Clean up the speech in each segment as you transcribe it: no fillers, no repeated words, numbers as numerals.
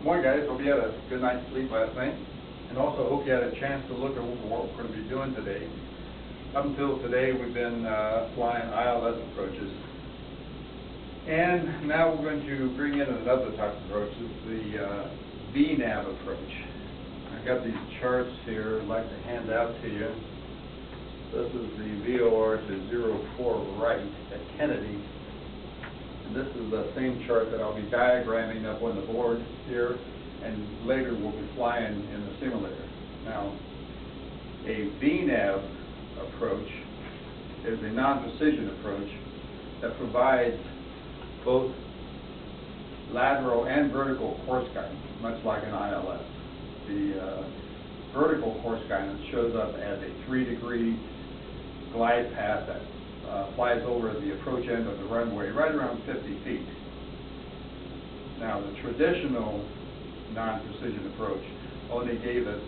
Morning, guys. Hope you had a good night's sleep last night. And also hope you had a chance to look over what we're going to be doing today. Up until today, we've been flying ILS approaches. And now we're going to bring in another type of approach. It's the VNAV approach. I've got these charts here I'd like to hand out to you. This is the VOR to 04 right at Kennedy. And this is the same chart that I'll be diagramming up on the board here, and later we'll be flying in the simulator. Now, a VNAV approach is a non-precision approach that provides both lateral and vertical course guidance, much like an ILS. The vertical course guidance shows up as a 3-degree glide path that flies over the approach end of the runway right around 50 feet. Now, the traditional non-precision approach only gave us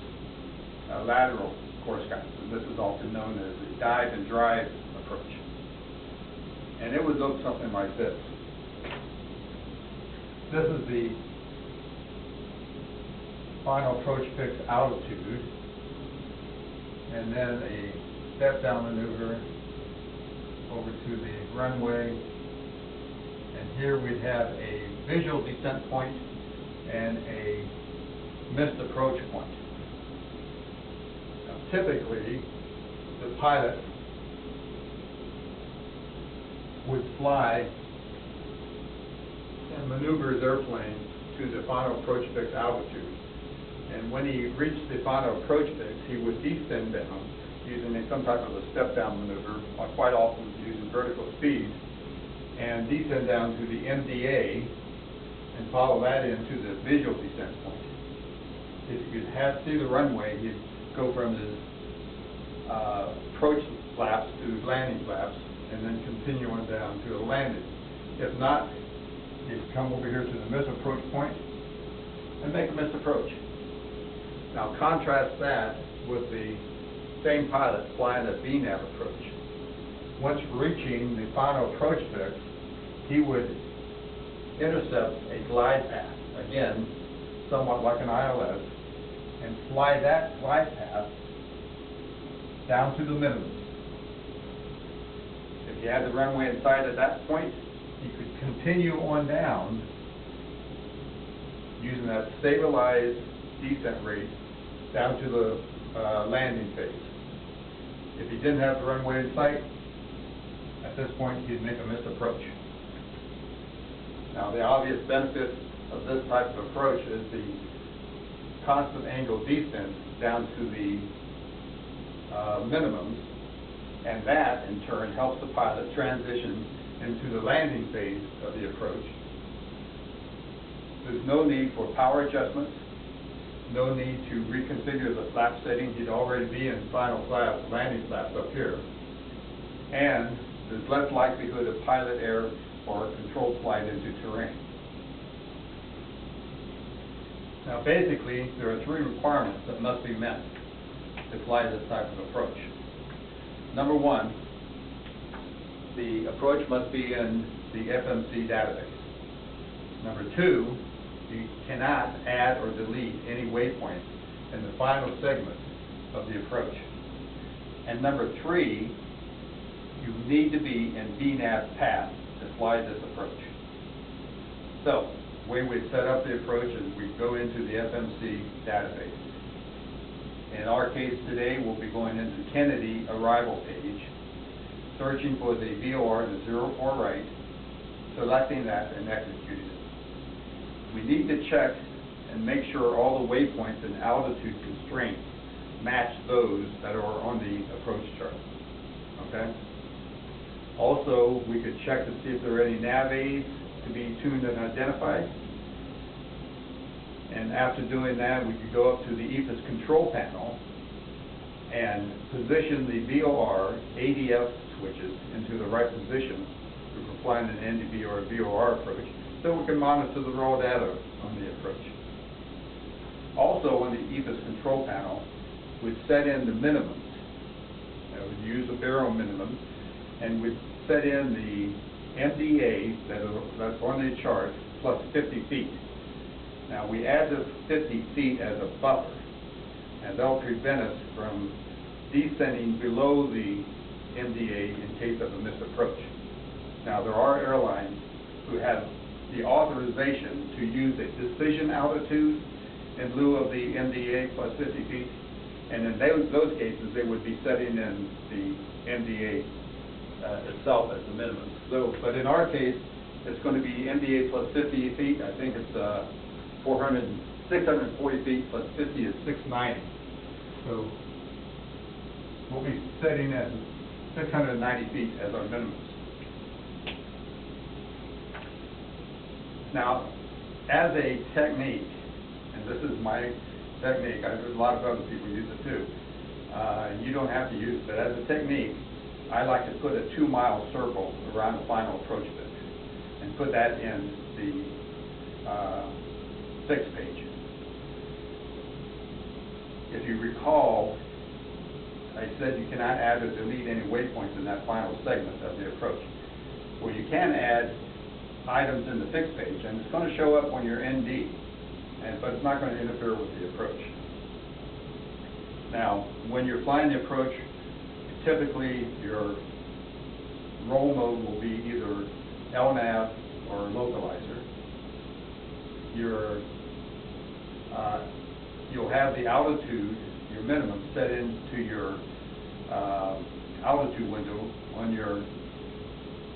a lateral course guidance, and this is often known as the dive and drive approach. And it would look something like this. This is the final approach fixed altitude, and then a step-down maneuver over to the runway, and here we'd have a visual descent point and a missed approach point. Now, typically, the pilot would fly and maneuver his airplane to the final approach fix altitude. And when he reached the final approach fix, he would descend down using some type of a step-down maneuver, quite often using vertical speed, and descend down to the MDA and follow that into the visual descent point. If you could see the runway, he'd go from his approach flaps to landing flaps, and then continue on down to the landing. If not, he'd come over here to the missed approach point and make a missed approach. Now contrast that with the same pilot flying a VNAV approach. Once reaching the final approach fix, he would intercept a glide path, again, somewhat like an ILS, and fly that glide path down to the minimum. If you had the runway in sight at that point, you could continue on down using that stabilized descent rate down to the landing phase. If he didn't have the runway in sight, at this point he'd make a missed approach. Now, the obvious benefit of this type of approach is the constant angle descent down to the minimums, and that in turn helps the pilot transition into the landing phase of the approach. There's no need for power adjustments, no need to reconfigure the flap setting. He'd already be in final flap, landing flaps up here. And there's less likelihood of pilot error or controlled flight into terrain. Now basically, there are 3 requirements that must be met to fly this type of approach. Number 1, the approach must be in the FMC database. Number 2, you cannot add or delete any waypoints in the final segment of the approach. And number 3, you need to be in VNAV path to fly this approach. So, the way we set up the approach is we go into the FMC database. In our case today, we'll be going into Kennedy arrival page, searching for the VOR to 04 right, selecting that and executing it. We need to check and make sure all the waypoints and altitude constraints match those that are on the approach chart. Okay? Also, we could check to see if there are any nav aids to be tuned and identified. And after doing that, we could go up to the EFIS control panel and position the VOR ADF switches into the right position if we're flying an NDV or a VOR approach, so we can monitor the raw data on the approach. Also, on the EFIS control panel, we'd set in the minimums. We'd use a barrel minimum, and we'd set in the MDA that's on the chart plus 50 feet. Now we add this 50 feet as a buffer, and that'll prevent us from descending below the MDA in case of a misapproach. Now there are airlines who have the authorization to use a decision altitude in lieu of the MDA plus 50 feet, and in those cases they would be setting in the MDA itself as the minimum. So, but in our case, it's going to be MDA plus 50 feet. I think it's 640 feet plus 50 is 690. So we'll be setting in 690 feet as our minimum. Now, as a technique, and this is my technique, a lot of other people use it too, you don't have to use it, but as a technique, I like to put a 2-mile circle around the final approach fix and put that in the fix page. If you recall, I said you cannot add or delete any waypoints in that final segment of the approach. Well, you can add items in the fix page, and it's going to show up when you're ND, but it's not going to interfere with the approach. Now, when you're flying the approach, typically your roll mode will be either LNAV or localizer. You'll have the altitude, your minimum, set into your altitude window on your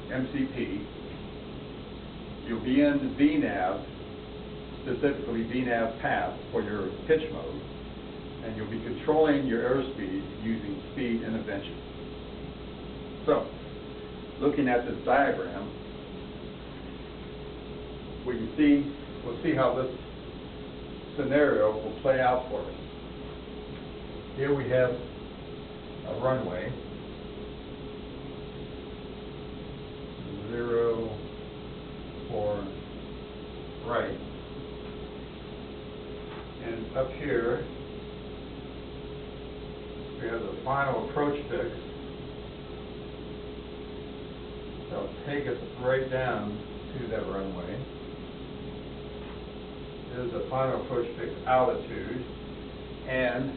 MCP. You'll be in the VNAV, specifically VNAV path for your pitch mode, and you'll be controlling your airspeed using speed intervention. So, looking at this diagram, we'll see how this scenario will play out for us. Here we have a runway, 0 for right, and up here we have the final approach fix. That'll take us right down to that runway. There's a final approach fix altitude, and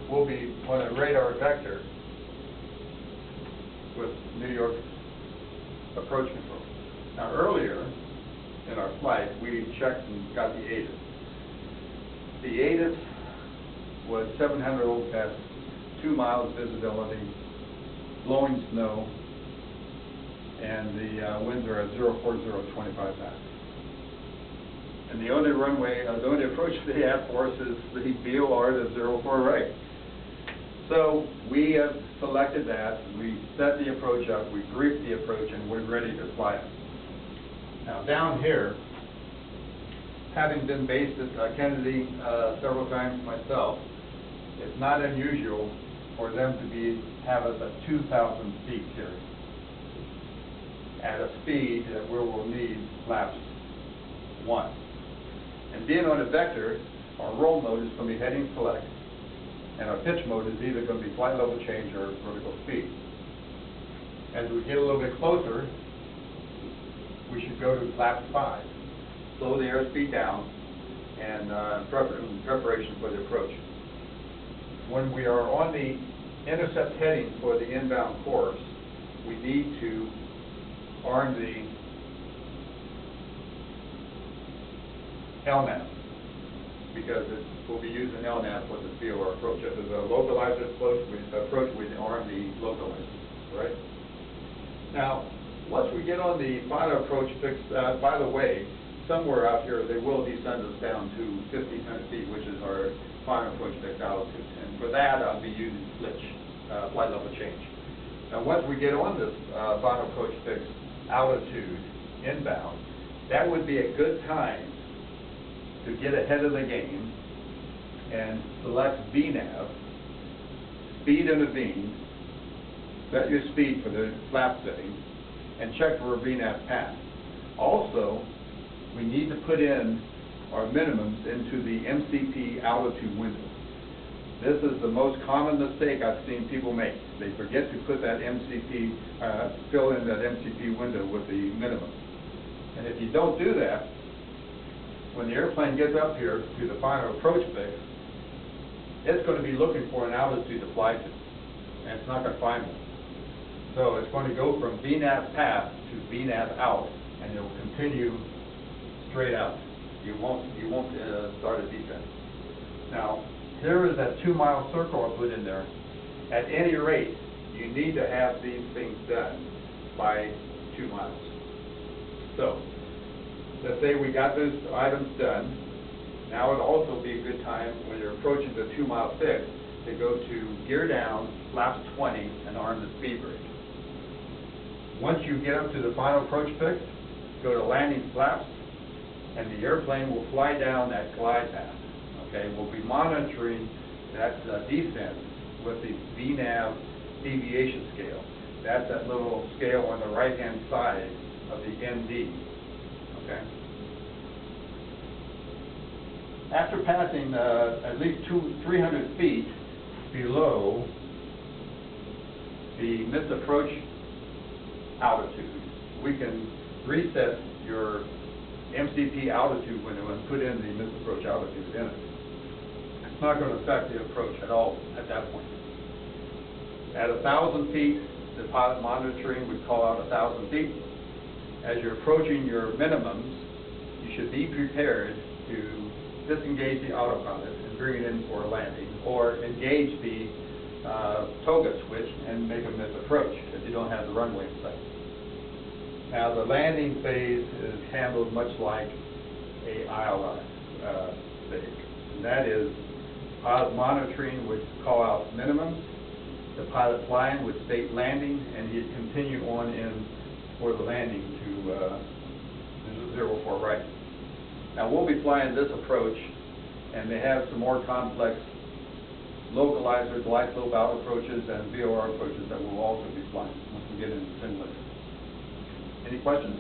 we'll be on a radar vector with New York approach control. Now earlier in our flight, we checked and got the ATIS. The ATIS was 700 overpass, 2 miles visibility, blowing snow, and the winds are at 040, 25 knots. And the only runway, the only approach they have for us is the VOR to 04 right. So we have selected that, we set the approach up, we briefed the approach, and we're ready to fly it. Now down here, having been based at Kennedy several times myself, it's not unusual for them to have us at 2,000 feet here, at a speed that where we'll need flaps 1. And being on a vector, our roll mode is going to be heading select, and our pitch mode is either going to be flight level change or vertical speed. As we get a little bit closer, we should go to flap 5. Slow the airspeed down and in preparation for the approach. When we are on the intercept heading for the inbound course, we need to arm the LNAV, because we'll be using LNAV for the VOR approach. If there's a localizer approach, we arm the localizer, right? Now, once we get on the final approach fix, by the way, somewhere out here they will descend us down to 1,500 feet, which is our final approach fix altitude. And for that, I'll be using switch, flight level change. Now, once we get on this final approach fix altitude inbound, that would be a good time to get ahead of the game and select VNAV, speed intervene, set your speed for the flap setting, and check for a VNAV path. Also, we need to put in our minimums into the MCP altitude window. This is the most common mistake I've seen people make. They forget to put that MCP, fill in that MCP window with the minimum. And if you don't do that, when the airplane gets up here to the final approach fix, it's going to be looking for an altitude to fly to, and it's not going to find one. So it's going to go from VNAV path to VNAV out, and it will continue straight out. You won't start a descent. Now, here is that 2-mile circle I put in there. At any rate, you need to have these things done by 2 miles. So, let's say we got those items done. Now would also be a good time when you're approaching the 2-mile fix to go to gear down, flaps 20, and arm the speed brake. Once you get up to the final approach fix, go to landing flaps, and the airplane will fly down that glide path. Okay, we'll be monitoring that descent with the VNAV deviation scale. That's that little scale on the right-hand side of the ND. Okay. After passing at least 300 feet below the missed approach altitude, we can reset your MCP altitude window and put in the missed approach altitude in it. It's not going to affect the approach at all at that point. At 1,000 feet, the pilot monitoring would call out 1,000 feet. As you're approaching your minimums, you should be prepared to disengage the autopilot and bring it in for a landing, or engage the toga switch and make a missed approach if you don't have the runway in sight. Now the landing phase is handled much like a ILS phase, and that is pilot monitoring would call out minimums, the pilot flying would state landing, and he'd continue on in for the landing to 04 right. Now we'll be flying this approach, and they have some more complex localizer glide slope out approaches and VOR approaches that we'll also be flying once we get into the simulator. Any questions?